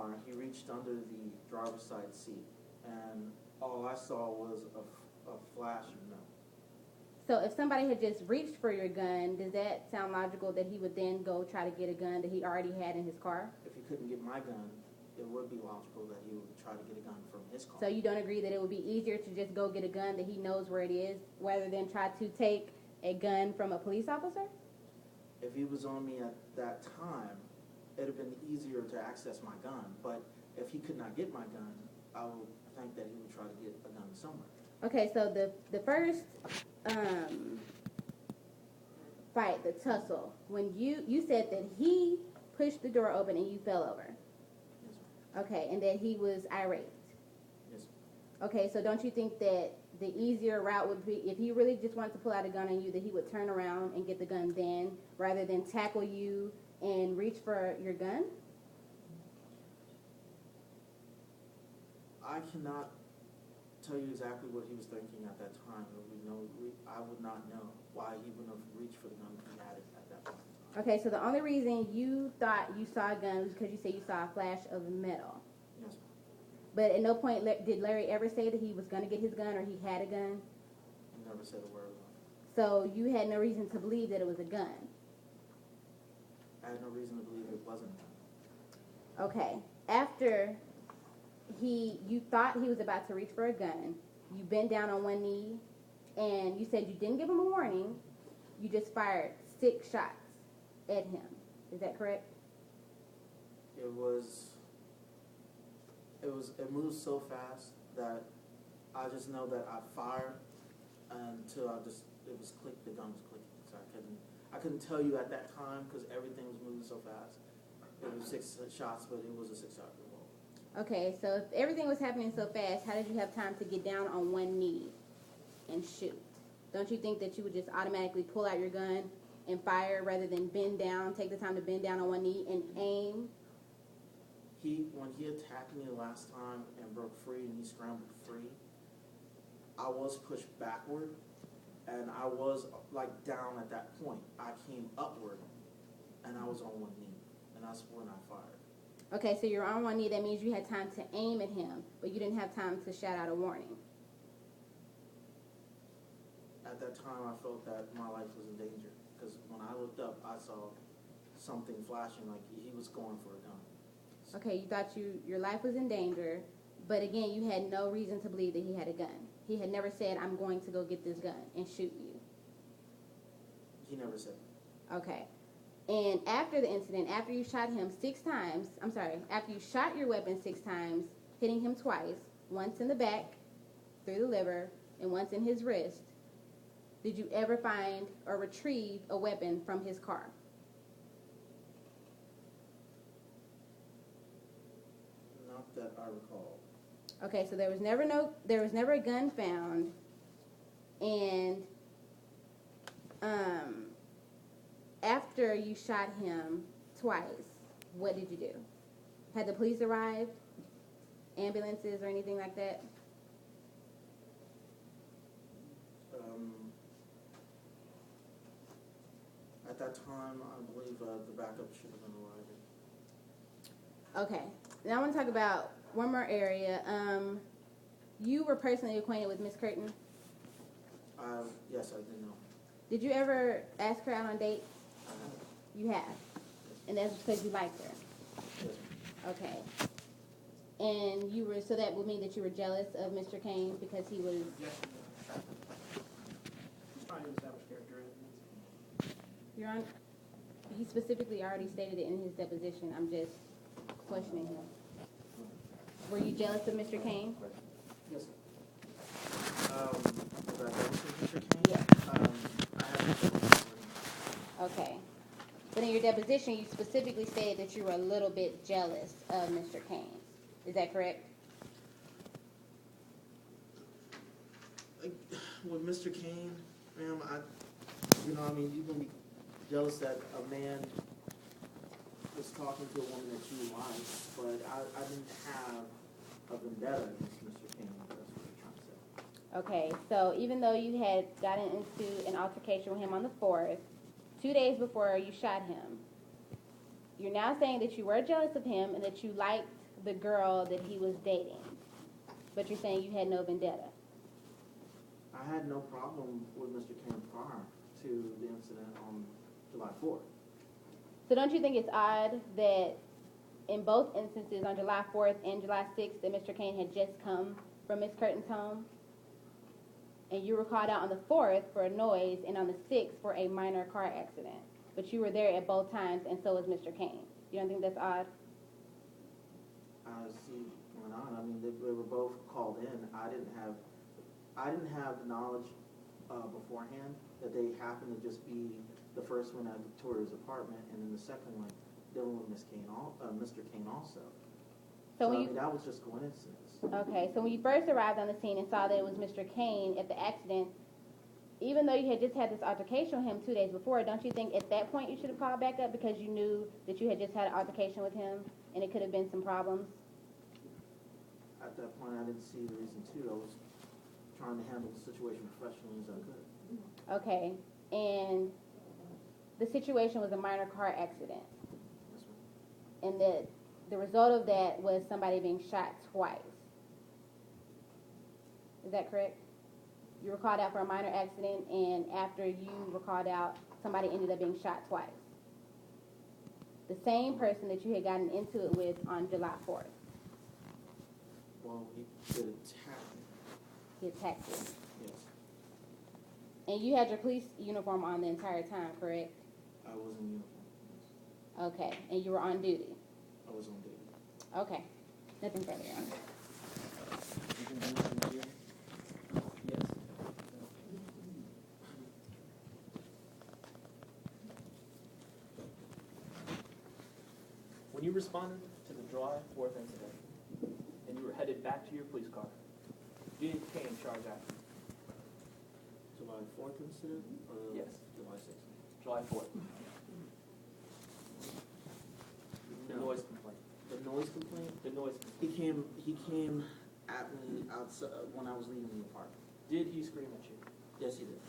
car, he reached under the driver's side seat, and all I saw was a flash of no. So if somebody had just reached for your gun, does that sound logical that he would then go try to get a gun that he already had in his car? If he couldn't get my gun, it would be logical that he would try to get a gun from his car. So you don't agree that it would be easier to just go get a gun that he knows where it is, rather than try to take a gun from a police officer? If he was on me at that time, it would have been easier to access my gun. But if he could not get my gun, I would think that he would try to get a gun somewhere. Okay, so the first fight, the tussle, when you said that he pushed the door open and you fell over. Yes, ma'am. Okay, and that he was irate. Yes, ma'am. Okay, so don't you think that the easier route would be, if he really just wanted to pull out a gun on you, that he would turn around and get the gun then, rather than tackle you and reach for your gun? I cannot tell you exactly what he was thinking at that time. I would not know why he wouldn't have reached for the gun if he had it at that point in time. Okay, so the only reason you thought you saw a gun was because you said you saw a flash of metal. Yes, ma'am. But at no point did Larry ever say that he was going to get his gun or he had a gun? He never said a word about it. So you had no reason to believe that it was a gun? I had no reason to believe it wasn't a gun. Okay. After you thought he was about to reach for a gun, you bent down on one knee, and you said you didn't give him a warning. You just fired 6 shots at him. Is that correct? It moved so fast that I just know that I fired until it was clicked. The gun was clicking, so I couldn't tell you at that time because everything was moving so fast. It was 6 shots, but it was a 6-shot revolver. Okay, so if everything was happening so fast, how did you have time to get down on one knee and shoot? Don't you think that you would just automatically pull out your gun and fire rather than bend down, take the time to bend down on one knee and aim? When he attacked me the last time and broke free and he scrambled free, I was pushed backward and I was down at that point. I came upward and I was on one knee, and that's when I fired. Okay, so you're on one knee. That means you had time to aim at him, but you didn't have time to shout out a warning. At that time, I felt that my life was in danger because when I looked up, I saw something flashing like he was going for a gun. Okay, you thought your life was in danger, but again, you had no reason to believe that he had a gun. He had never said, "I'm going to go get this gun and shoot you." He never said that. Okay. And after the incident, after you shot him 6 times, after you shot your weapon 6 times, hitting him twice, once in the back, through the liver, and once in his wrist, did you ever find or retrieve a weapon from his car? Not that I recall. Okay, so there was never a gun found, and after you shot him twice, what did you do? Had the police arrived? Ambulances or anything like that? At that time, I believe the backup should have been arriving. Okay. Now I want to talk about one more area. You were personally acquainted with Miss Curtin? Yes, I did know. Did you ever ask her out on dates? I have. You have. And that's because you liked her. Yes. Okay. And so that would mean that you were jealous of Mr. Kane because he was... Yes. He's trying to establish character. Your Honor, he specifically already stated it in his deposition. I'm just questioning him. Were you jealous of Mr. Kane? Yes. Was I jealous of Mr. Kane? Yes. I haven't. Okay. But in your deposition, you specifically stated that you were a little bit jealous of Mr. Kane. Is that correct? With Mr. Kane, ma'am, you can be jealous that a man was talking to a woman that you like, but I didn't have a vendetta against Mr. Kane. That's what I'm trying to say. Okay, so even though you had gotten into an altercation with him on the 4th, 2 days before you shot him, you're now saying that you were jealous of him and that you liked the girl that he was dating, but you're saying you had no vendetta. I had no problem with Mr. Kane prior to the incident on July 4th. So don't you think it's odd that in both instances, on July 4th and July 6th, that Mr. Kane had just come from Miss Curtin's home? And you were called out on the 4th for a noise and on the 6th for a minor car accident. But you were there at both times, and so was Mr. Kane. You don't think that's odd? I see why not. I mean, they were both called in. I didn't have the knowledge beforehand that they happened to just be the first one at Victoria's apartment, and then the second one dealing with Mr. Kane also. So I mean, that was just coincidence. Okay, so when you first arrived on the scene and saw that it was Mr. Kane at the accident, even though you had just had this altercation with him 2 days before, don't you think at that point you should have called back up because you knew that you had just had an altercation with him and it could have been some problems? At that point, I didn't see the reason to. I was trying to handle the situation professionally as I could. Okay, and the situation was a minor car accident, Yes, ma'am. and that the result of that was somebody being shot twice. Is that correct? You were called out for a minor accident, and after you were called out, somebody ended up being shot twice. The same person that you had gotten into it with on July 4th. Well, he did attack me. He attacked you. Yes. And you had your police uniform on the entire time, correct? I was in uniform. Yes. Okay, and you were on duty. I was on duty. Okay, nothing further, Your Honor. Yes. When you responded to the July 4th incident and you were headed back to your police car, did Kane charge after you? July 4th incident? Or Yes. July 6th? July 4th. The No. noise complaint. The noise complaint? The noise complaint. He came at me outside when I was leaving the apartment. Did he scream at you? Yes, he did.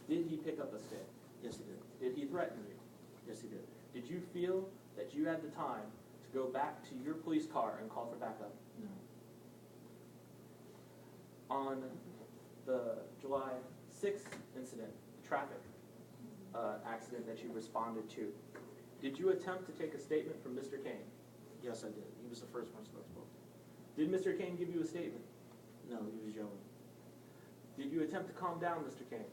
Did he pick up a stick? Yes, he did. Did he threaten you? Yes, he did. Did you feel that you had the time to go back to your police car and call for backup? No. On the July 6th incident, traffic accident that you responded to, did you attempt to take a statement from Mr. Kane? Yes, I did. He was the first person I spoke to. Did Mr. Kane give you a statement? No, he was yelling. Did you attempt to calm down Mr. Kane?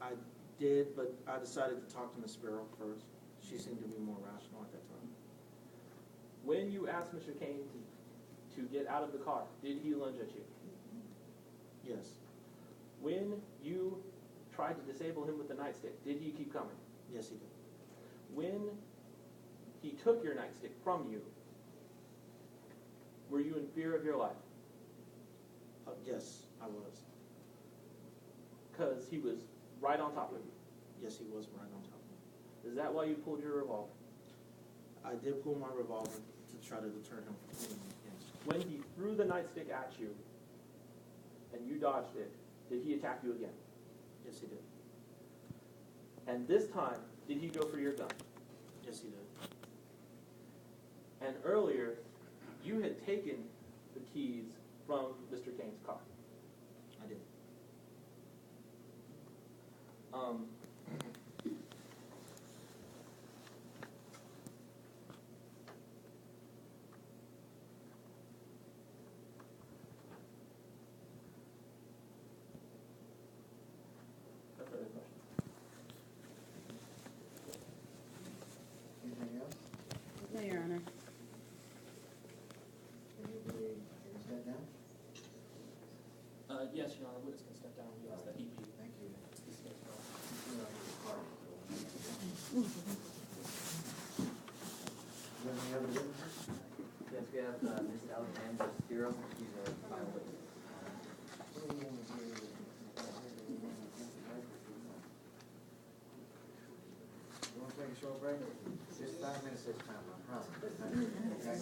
I did, but I decided to talk to Miss Sparrow first. She seemed to be more rational at that time. When you asked Mr. Kane to get out of the car, did he lunge at you? Yes. When you tried to disable him with the nightstick, did he keep coming? Yes, he did. When he took your nightstick from you, were you in fear of your life? Yes, I was. Because he was right on top of you. Yes, he was right on top of me. Is that why you pulled your revolver? I did pull my revolver to try to deter him from hitting me. Yes. When he threw the nightstick at you and you dodged it, did he attack you again? Yes, he did. And this time, did he go for your gun? Yes, he did. And earlier, you had taken the keys from Mr. Kane's car. I did. No further questions. Anything else? No, Your Honor. Anybody step down? Yes, Your Honor, witness can step down. He has the EP. Thank you. You have any other witnesses? Yes, we have Ms. Alexandra Stiro. She's a final witness. You want to take a short break? Just 5 minutes this time, I promise. Okay?